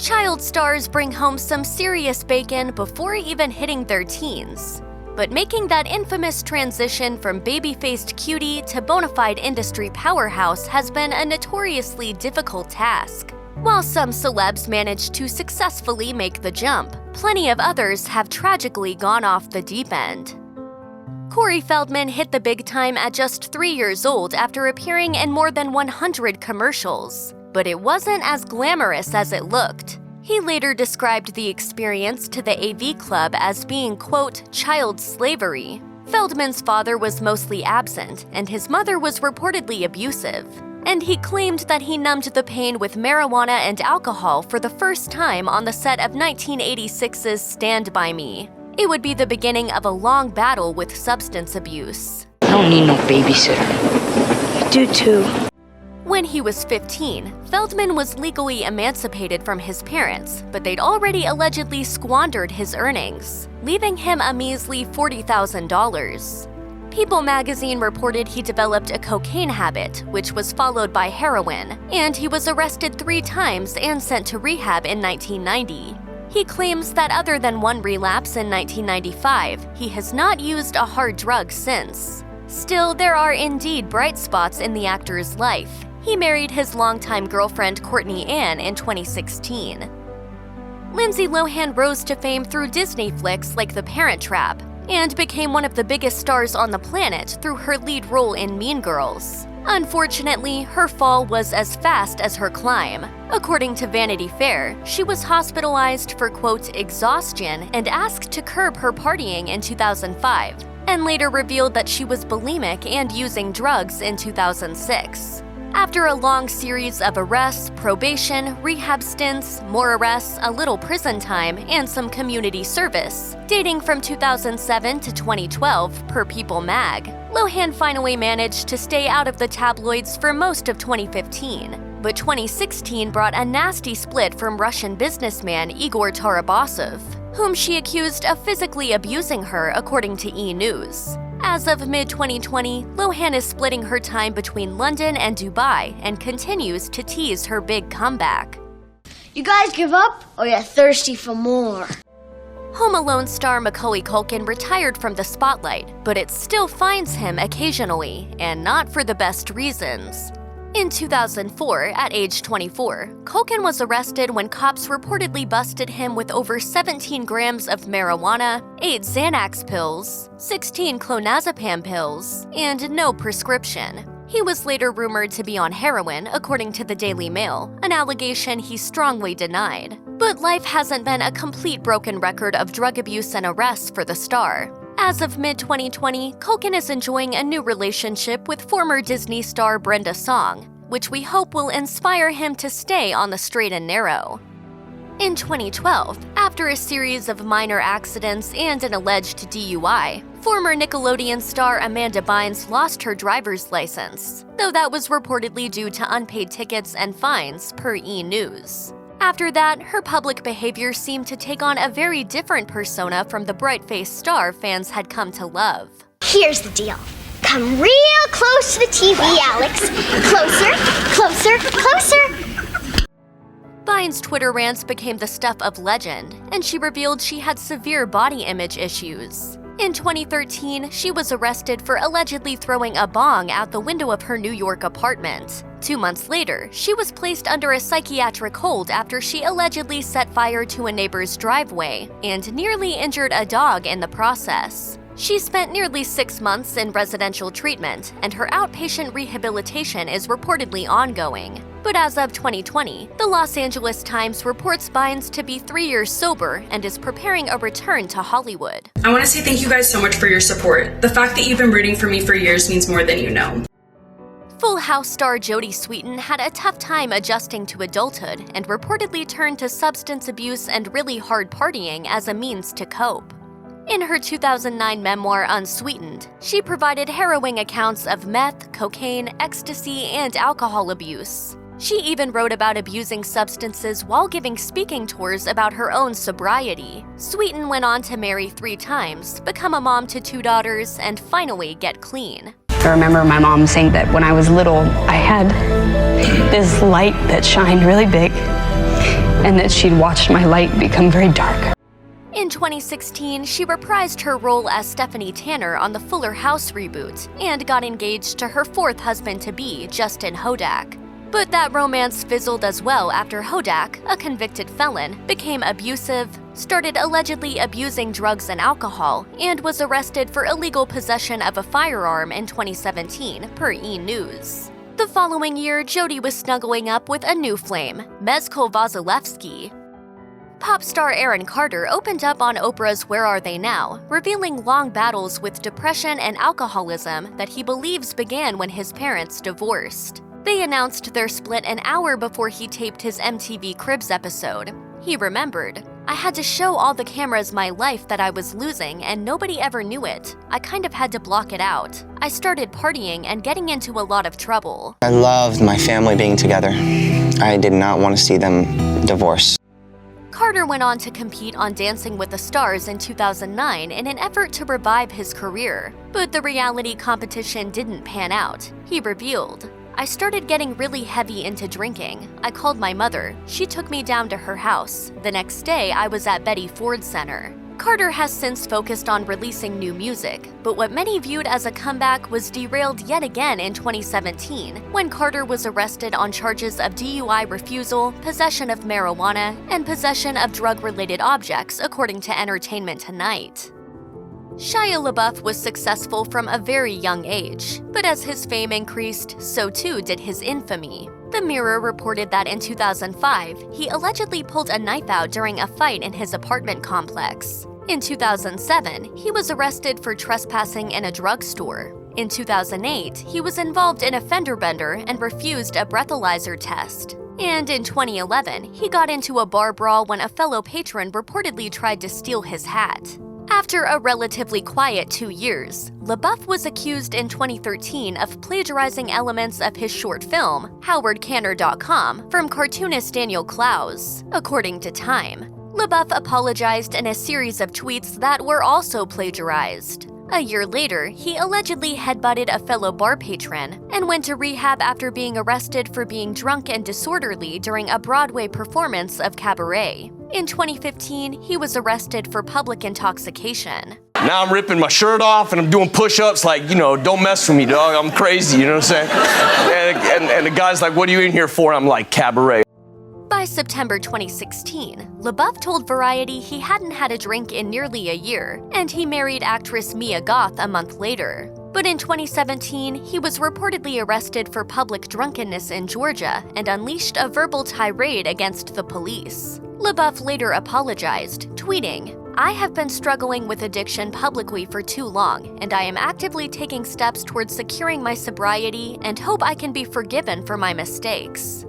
Child stars bring home some serious bacon before even hitting their teens. But making that infamous transition from baby-faced cutie to bona fide industry powerhouse has been a notoriously difficult task. While some celebs manage to successfully make the jump, plenty of others have tragically gone off the deep end. Corey Feldman hit the big time at just 3 years old after appearing in more than 100 commercials. But it wasn't as glamorous as it looked. He later described the experience to the AV Club as being, quote, child slavery. Feldman's father was mostly absent, and his mother was reportedly abusive. And he claimed that he numbed the pain with marijuana and alcohol for the first time on the set of 1986's Stand By Me. It would be the beginning of a long battle with substance abuse. I don't need no babysitter. You do too. When he was 15, Feldman was legally emancipated from his parents, but they'd already allegedly squandered his earnings, leaving him a measly $40,000. People magazine reported he developed a cocaine habit, which was followed by heroin, and he was arrested 3 times and sent to rehab in 1990. He claims that other than one relapse in 1995, he has not used a hard drug since. Still, there are indeed bright spots in the actor's life. He married his longtime girlfriend Courtney Ann in 2016. Lindsay Lohan rose to fame through Disney flicks like The Parent Trap, and became one of the biggest stars on the planet through her lead role in Mean Girls. Unfortunately, her fall was as fast as her climb. According to Vanity Fair, she was hospitalized for, quote, exhaustion and asked to curb her partying in 2005, and later revealed that she was bulimic and using drugs in 2006. After a long series of arrests, probation, rehab stints, more arrests, a little prison time, and some community service, dating from 2007 to 2012 per People mag, Lohan finally managed to stay out of the tabloids for most of 2015. But 2016 brought a nasty split from Russian businessman Igor Tarabasov, whom she accused of physically abusing her, according to E! News. As of mid-2020, Lohan is splitting her time between London and Dubai and continues to tease her big comeback. You guys give up, or you're thirsty for more? Home Alone star Macaulay Culkin retired from the spotlight, but it still finds him occasionally, and not for the best reasons. In 2004, at age 24, Culkin was arrested when cops reportedly busted him with over 17 grams of marijuana, 8 Xanax pills, 16 clonazepam pills, and no prescription. He was later rumored to be on heroin, according to the Daily Mail, an allegation he strongly denied. But life hasn't been a complete broken record of drug abuse and arrests for the star. As of mid-2020, Culkin is enjoying a new relationship with former Disney star Brenda Song, which we hope will inspire him to stay on the straight and narrow. In 2012, after a series of minor accidents and an alleged DUI, former Nickelodeon star Amanda Bynes lost her driver's license, though that was reportedly due to unpaid tickets and fines, per E! News. After that, her public behavior seemed to take on a very different persona from the bright-faced star fans had come to love. Here's the deal. Come real close to the TV, Alex. Closer, closer, closer. Bynes' Twitter rants became the stuff of legend, and she revealed she had severe body image issues. In 2013, she was arrested for allegedly throwing a bong out the window of her New York apartment. 2 months later, she was placed under a psychiatric hold after she allegedly set fire to a neighbor's driveway and nearly injured a dog in the process. She spent nearly 6 months in residential treatment, and her outpatient rehabilitation is reportedly ongoing. But as of 2020, the Los Angeles Times reports Bynes to be 3 years sober and is preparing a return to Hollywood. I want to say thank you guys so much for your support. The fact that you've been rooting for me for years means more than you know. Full House star Jodie Sweetin had a tough time adjusting to adulthood and reportedly turned to substance abuse and really hard partying as a means to cope. In her 2009 memoir Unsweetened, she provided harrowing accounts of meth, cocaine, ecstasy, and alcohol abuse. She even wrote about abusing substances while giving speaking tours about her own sobriety. Sweetin went on to marry 3 times, become a mom to 2 daughters, and finally get clean. I remember my mom saying that when I was little, I had this light that shined really big, and that she'd watched my light become very dark. In 2016, she reprised her role as Stephanie Tanner on the Fuller House reboot and got engaged to her fourth husband-to-be, Justin Hodak. But that romance fizzled as well after Hodak, a convicted felon, became abusive, started allegedly abusing drugs and alcohol, and was arrested for illegal possession of a firearm in 2017, per E! News. The following year, Jodie was snuggling up with a new flame, Mezco Vasilevsky. Pop star Aaron Carter opened up on Oprah's Where Are They Now, revealing long battles with depression and alcoholism that he believes began when his parents divorced. They announced their split an hour before he taped his MTV Cribs episode. He remembered, "I had to show all the cameras my life that I was losing and nobody ever knew it. I kind of had to block it out. I started partying and getting into a lot of trouble." I loved my family being together. I did not want to see them divorce. Carter went on to compete on Dancing with the Stars in 2009 in an effort to revive his career. But the reality competition didn't pan out. He revealed, "I started getting really heavy into drinking. I called my mother. She took me down to her house. The next day, I was at Betty Ford Center." Carter has since focused on releasing new music, but what many viewed as a comeback was derailed yet again in 2017, when Carter was arrested on charges of DUI refusal, possession of marijuana, and possession of drug-related objects, according to Entertainment Tonight. Shia LaBeouf was successful from a very young age, but as his fame increased, so too did his infamy. The Mirror reported that in 2005, he allegedly pulled a knife out during a fight in his apartment complex. In 2007, he was arrested for trespassing in a drugstore. In 2008, he was involved in a fender bender and refused a breathalyzer test. And in 2011, he got into a bar brawl when a fellow patron reportedly tried to steal his hat. After a relatively quiet 2 years, LaBeouf was accused in 2013 of plagiarizing elements of his short film, HowardCanner.com, from cartoonist Daniel Clowes, according to Time. LaBeouf apologized in a series of tweets that were also plagiarized. A year later, he allegedly headbutted a fellow bar patron and went to rehab after being arrested for being drunk and disorderly during a Broadway performance of Cabaret. In 2015, he was arrested for public intoxication. Now I'm ripping my shirt off and I'm doing push-ups like, don't mess with me, dog. I'm crazy, you know what I'm saying? And the guy's like, "What are you in here for?" I'm like, "Cabaret." By September 2016, LaBeouf told Variety he hadn't had a drink in nearly a year, and he married actress Mia Goth a month later. But in 2017, he was reportedly arrested for public drunkenness in Georgia and unleashed a verbal tirade against the police. LaBeouf later apologized, tweeting, "I have been struggling with addiction publicly for too long, and I am actively taking steps towards securing my sobriety and hope I can be forgiven for my mistakes."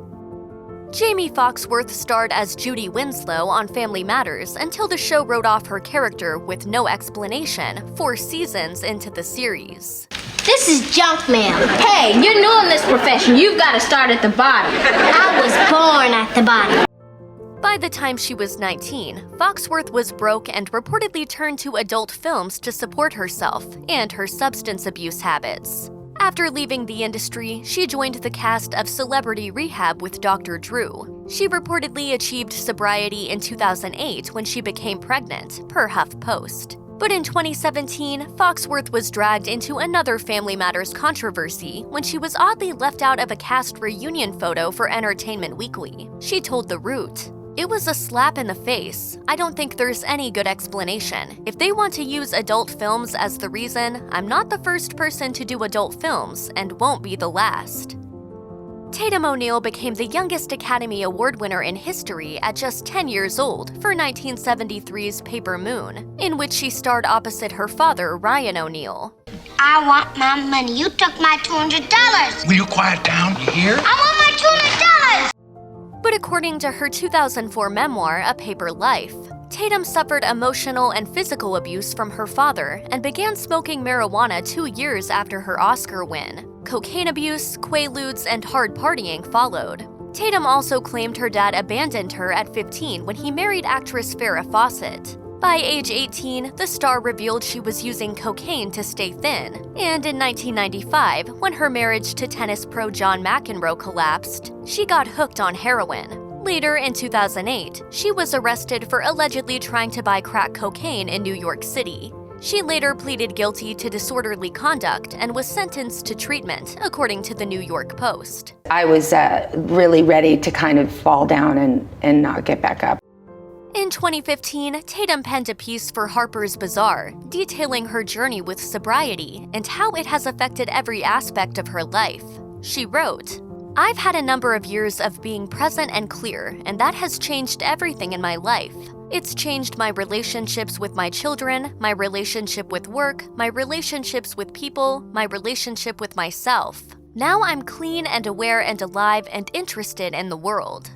Jaimee Foxworth starred as Judy Winslow on Family Matters until the show wrote off her character with no explanation 4 seasons into the series. This is junk mail. Hey, you're new in this profession. You've got to start at the bottom. I was born at the bottom. By the time she was 19, Foxworth was broke and reportedly turned to adult films to support herself and her substance abuse habits. After leaving the industry, she joined the cast of Celebrity Rehab with Dr. Drew. She reportedly achieved sobriety in 2008 when she became pregnant, per HuffPost. But in 2017, Foxworth was dragged into another Family Matters controversy when she was oddly left out of a cast reunion photo for Entertainment Weekly. She told The Root, "It was a slap in the face. I don't think there's any good explanation. If they want to use adult films as the reason, I'm not the first person to do adult films and won't be the last." Tatum O'Neal became the youngest Academy Award winner in history at just 10 years old for 1973's Paper Moon, in which she starred opposite her father, Ryan O'Neal. I want my money. You took my $200. Will you quiet down? You hear? I want my $200. But according to her 2004 memoir, A Paper Life, Tatum suffered emotional and physical abuse from her father and began smoking marijuana 2 years after her Oscar win. Cocaine abuse, quaaludes, and hard partying followed. Tatum also claimed her dad abandoned her at 15 when he married actress Farrah Fawcett. By age 18, the star revealed she was using cocaine to stay thin, and in 1995, when her marriage to tennis pro John McEnroe collapsed, she got hooked on heroin. Later in 2008, she was arrested for allegedly trying to buy crack cocaine in New York City. She later pleaded guilty to disorderly conduct and was sentenced to treatment, according to the New York Post. I was really ready to kind of fall down and not get back up. In 2015, Tatum penned a piece for Harper's Bazaar, detailing her journey with sobriety and how it has affected every aspect of her life. She wrote, "I've had a number of years of being present and clear, and that has changed everything in my life. It's changed my relationships with my children, my relationship with work, my relationships with people, my relationship with myself. Now I'm clean and aware and alive and interested in the world."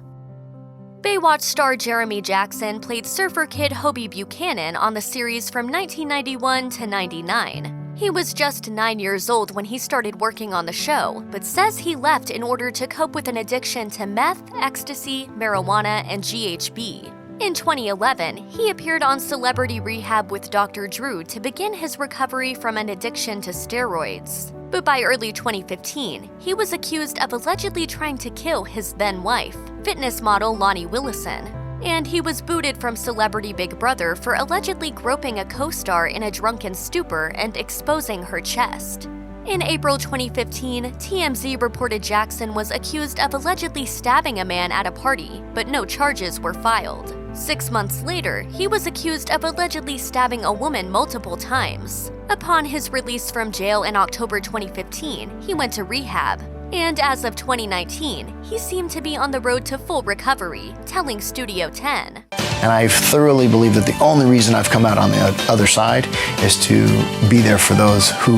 Baywatch star Jeremy Jackson played surfer kid Hobie Buchanan on the series from 1991 to 99. He was just 9 years old when he started working on the show, but says he left in order to cope with an addiction to meth, ecstasy, marijuana, and GHB. In 2011, he appeared on Celebrity Rehab with Dr. Drew to begin his recovery from an addiction to steroids. But by early 2015, he was accused of allegedly trying to kill his then-wife, fitness model Lonnie Willison. And he was booted from Celebrity Big Brother for allegedly groping a co-star in a drunken stupor and exposing her chest. In April 2015, TMZ reported Jackson was accused of allegedly stabbing a man at a party, but no charges were filed. 6 months later, he was accused of allegedly stabbing a woman multiple times. Upon his release from jail in October 2015, he went to rehab. And as of 2019, he seemed to be on the road to full recovery, telling Studio 10. And I thoroughly believe that the only reason I've come out on the other side is to be there for those who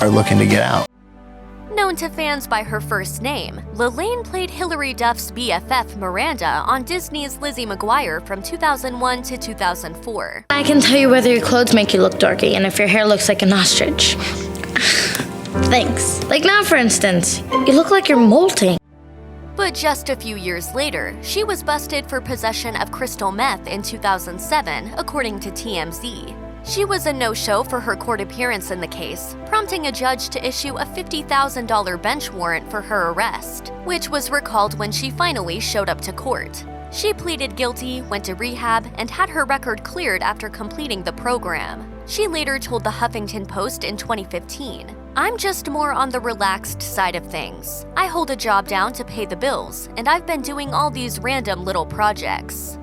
are looking to get out. Known to fans by her first name, Lalaine played Hilary Duff's BFF Miranda on Disney's Lizzie McGuire from 2001 to 2004. I can tell you whether your clothes make you look dorky and if your hair looks like an ostrich. Thanks. Like now, for instance, you look like you're molting. But just a few years later, she was busted for possession of crystal meth in 2007, according to TMZ. She was a no-show for her court appearance in the case, prompting a judge to issue a $50,000 bench warrant for her arrest, which was recalled when she finally showed up to court. She pleaded guilty, went to rehab, and had her record cleared after completing the program. She later told the Huffington Post in 2015, "I'm just more on the relaxed side of things. I hold a job down to pay the bills, and I've been doing all these random little projects."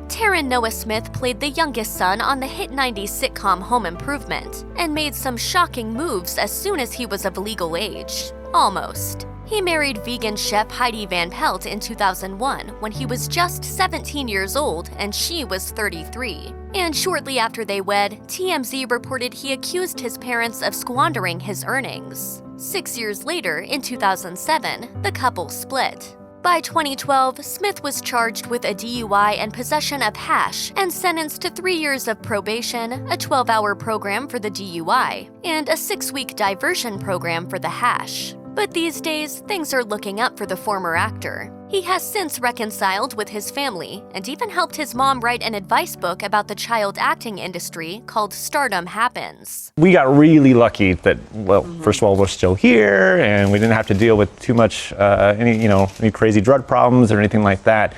Taran Noah Smith played the youngest son on the hit 90s sitcom Home Improvement, and made some shocking moves as soon as he was of legal age. Almost. He married vegan chef Heidi Van Pelt in 2001 when he was just 17 years old and she was 33. And shortly after they wed, TMZ reported he accused his parents of squandering his earnings. 6 years later, in 2007, the couple split. By 2012, Smith was charged with a DUI and possession of hash and sentenced to 3 years of probation, a 12-hour program for the DUI, and a 6-week diversion program for the hash. But these days, things are looking up for the former actor. He has since reconciled with his family and even helped his mom write an advice book about the child acting industry called Stardom Happens. We got really lucky that, well, first of all, we're still here and we didn't have to deal with too much, any crazy drug problems or anything like that.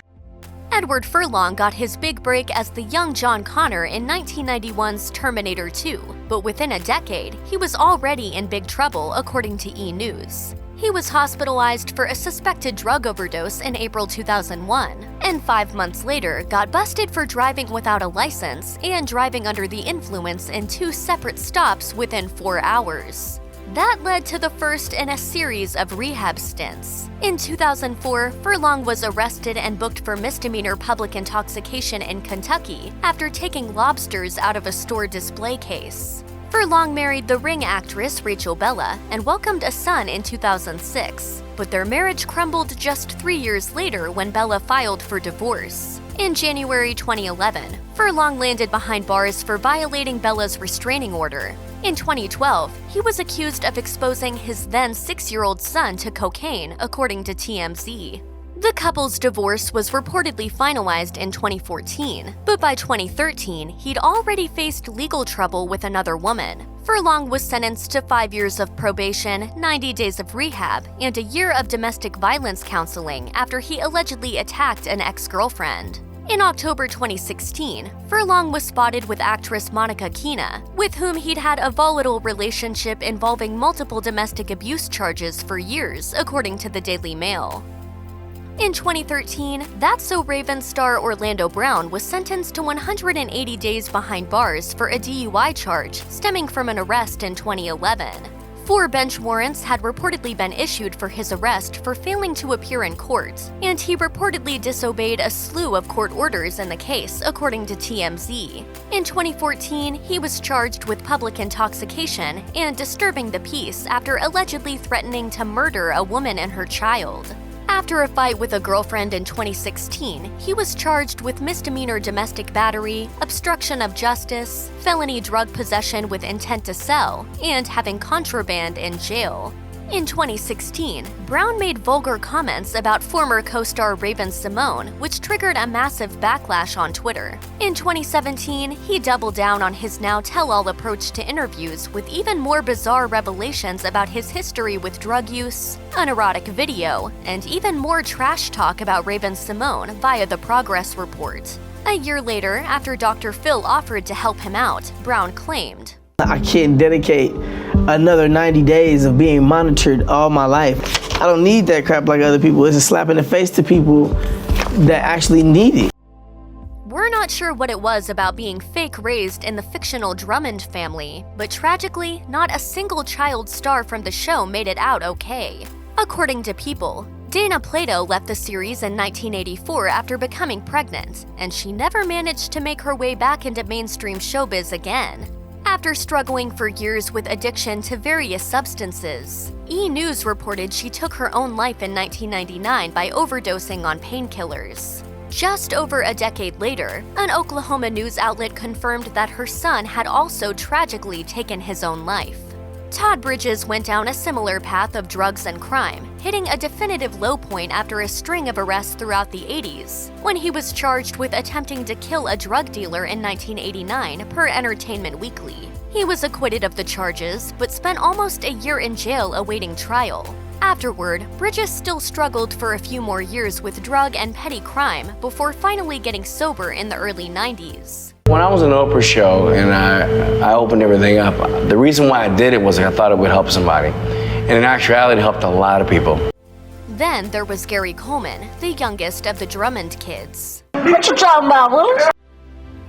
Edward Furlong got his big break as the young John Connor in 1991's Terminator 2, but within a decade, he was already in big trouble, according to E! News. He was hospitalized for a suspected drug overdose in April 2001, and 5 months later got busted for driving without a license and driving under the influence in 2 separate stops within 4 hours. That led to the first in a series of rehab stints. In 2004, Furlong was arrested and booked for misdemeanor public intoxication in Kentucky after taking lobsters out of a store display case. Furlong married the Ring actress Rachel Bella and welcomed a son in 2006, but their marriage crumbled just 3 years later when Bella filed for divorce. In January 2011, Furlong landed behind bars for violating Bella's restraining order. In 2012, he was accused of exposing his then 6-year-old son to cocaine, according to TMZ. The couple's divorce was reportedly finalized in 2014, but by 2013, he'd already faced legal trouble with another woman. Furlong was sentenced to 5 years of probation, 90 days of rehab, and a year of domestic violence counseling after he allegedly attacked an ex-girlfriend. In October 2016, Furlong was spotted with actress Monica Keena, with whom he'd had a volatile relationship involving multiple domestic abuse charges for years, according to the Daily Mail. In 2013, That's So Raven star Orlando Brown was sentenced to 180 days behind bars for a DUI charge stemming from an arrest in 2011. 4 bench warrants had reportedly been issued for his arrest for failing to appear in court, and he reportedly disobeyed a slew of court orders in the case, according to TMZ. In 2014, he was charged with public intoxication and disturbing the peace after allegedly threatening to murder a woman and her child. After a fight with a girlfriend in 2016, he was charged with misdemeanor domestic battery, obstruction of justice, felony drug possession with intent to sell, and having contraband in jail. In 2016, Brown made vulgar comments about former co-star Raven-Symoné, which triggered a massive backlash on Twitter. In 2017, he doubled down on his now tell-all approach to interviews with even more bizarre revelations about his history with drug use, an erotic video, and even more trash talk about Raven-Symoné via the Progress Report. A year later, after Dr. Phil offered to help him out, Brown claimed, "I can't dedicate another 90 days of being monitored all my life. I don't need that crap like other people. It's a slap in the face to people that actually need it." We're not sure what it was about being fake raised in the fictional Drummond family, but tragically, not a single child star from the show made it out okay. According to People, Dana Plato left the series in 1984 after becoming pregnant, and she never managed to make her way back into mainstream showbiz again. After struggling for years with addiction to various substances, E! News reported she took her own life in 1999 by overdosing on painkillers. Just over a decade later, an Oklahoma news outlet confirmed that her son had also tragically taken his own life. Todd Bridges went down a similar path of drugs and crime, hitting a definitive low point after a string of arrests throughout the 80s, when he was charged with attempting to kill a drug dealer in 1989 per Entertainment Weekly. He was acquitted of the charges, but spent almost a year in jail awaiting trial. Afterward, Bridges still struggled for a few more years with drug and petty crime before finally getting sober in the early 90s. When I was in the Oprah show and I opened everything up, the reason why I did it was I thought it would help somebody. And in actuality, it helped a lot of people. Then there was Gary Coleman, the youngest of the Drummond kids. What you talking about, Willis?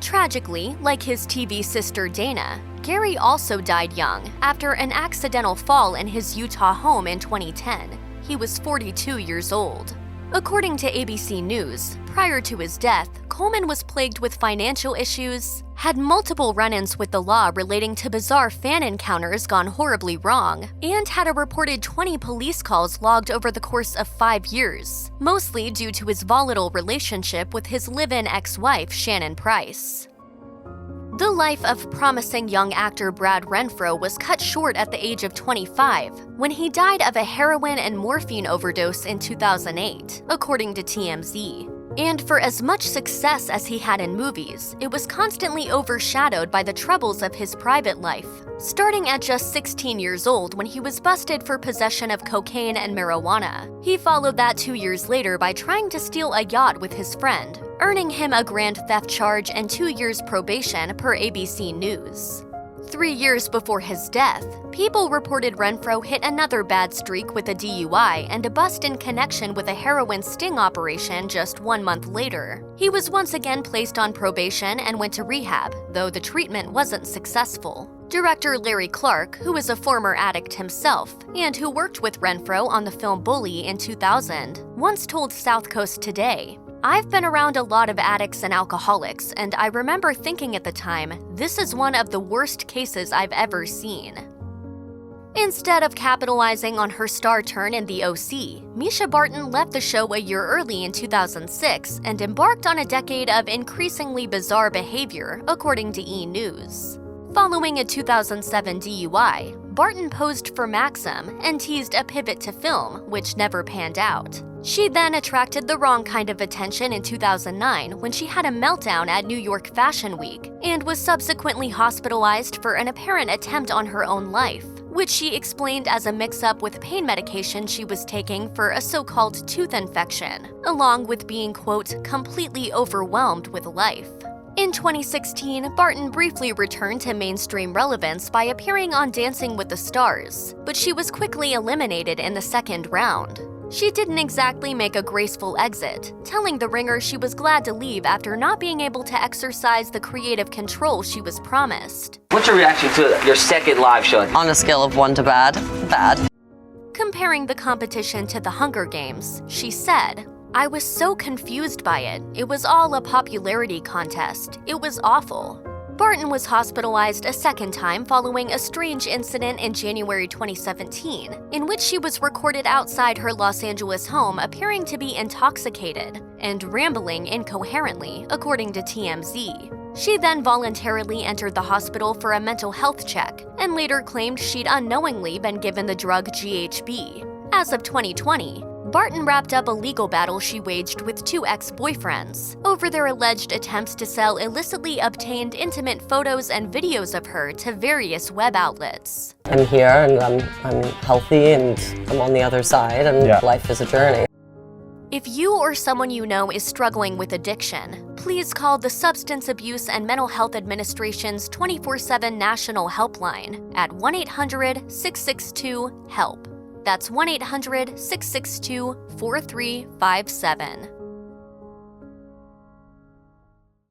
Tragically, like his TV sister Dana, Gary also died young after an accidental fall in his Utah home in 2010. He was 42 years old. According to ABC News, prior to his death, Coleman was plagued with financial issues, had multiple run-ins with the law relating to bizarre fan encounters gone horribly wrong, and had a reported 20 police calls logged over the course of 5 years, mostly due to his volatile relationship with his live-in ex-wife, Shannon Price. The life of promising young actor Brad Renfro was cut short at the age of 25 when he died of a heroin and morphine overdose in 2008, according to TMZ. And for as much success as he had in movies, it was constantly overshadowed by the troubles of his private life, starting at just 16 years old when he was busted for possession of cocaine and marijuana. He followed that 2 years later by trying to steal a yacht with his friend, earning him a grand theft charge and 2 years probation per ABC News. 3 years before his death, People reported Renfro hit another bad streak with a DUI and a bust in connection with a heroin sting operation just 1 month later. He was once again placed on probation and went to rehab, though the treatment wasn't successful. Director Larry Clark, who is a former addict himself and who worked with Renfro on the film Bully in 2000, once told South Coast Today, "I've been around a lot of addicts and alcoholics, and I remember thinking at the time, this is one of the worst cases I've ever seen." Instead of capitalizing on her star turn in The OC, Mischa Barton left the show a year early in 2006 and embarked on a decade of increasingly bizarre behavior, according to E! News. Following a 2007 DUI, Barton posed for Maxim and teased a pivot to film, which never panned out. She then attracted the wrong kind of attention in 2009 when she had a meltdown at New York Fashion Week and was subsequently hospitalized for an apparent attempt on her own life, which she explained as a mix-up with pain medication she was taking for a so-called tooth infection, along with being, quote, completely overwhelmed with life. In 2016, Barton briefly returned to mainstream relevance by appearing on Dancing with the Stars, but she was quickly eliminated in the second round. She didn't exactly make a graceful exit, telling The Ringer she was glad to leave after not being able to exercise the creative control she was promised. What's your reaction to your second live show? On a scale of 1 to bad, bad. Comparing the competition to the Hunger Games, she said, "I was so confused by it. It was all a popularity contest. It was awful." Barton was hospitalized a second time following a strange incident in January 2017, in which she was recorded outside her Los Angeles home appearing to be intoxicated and rambling incoherently, according to TMZ. She then voluntarily entered the hospital for a mental health check and later claimed she'd unknowingly been given the drug GHB. As of 2020, Barton wrapped up a legal battle she waged with 2 ex-boyfriends over their alleged attempts to sell illicitly obtained intimate photos and videos of her to various web outlets. I'm here and I'm healthy and I'm on the other side and life is a journey. If you or someone you know is struggling with addiction, please call the Substance Abuse and Mental Health Administration's 24/7 national helpline at 1-800-662-HELP. That's 1-800-662-4357.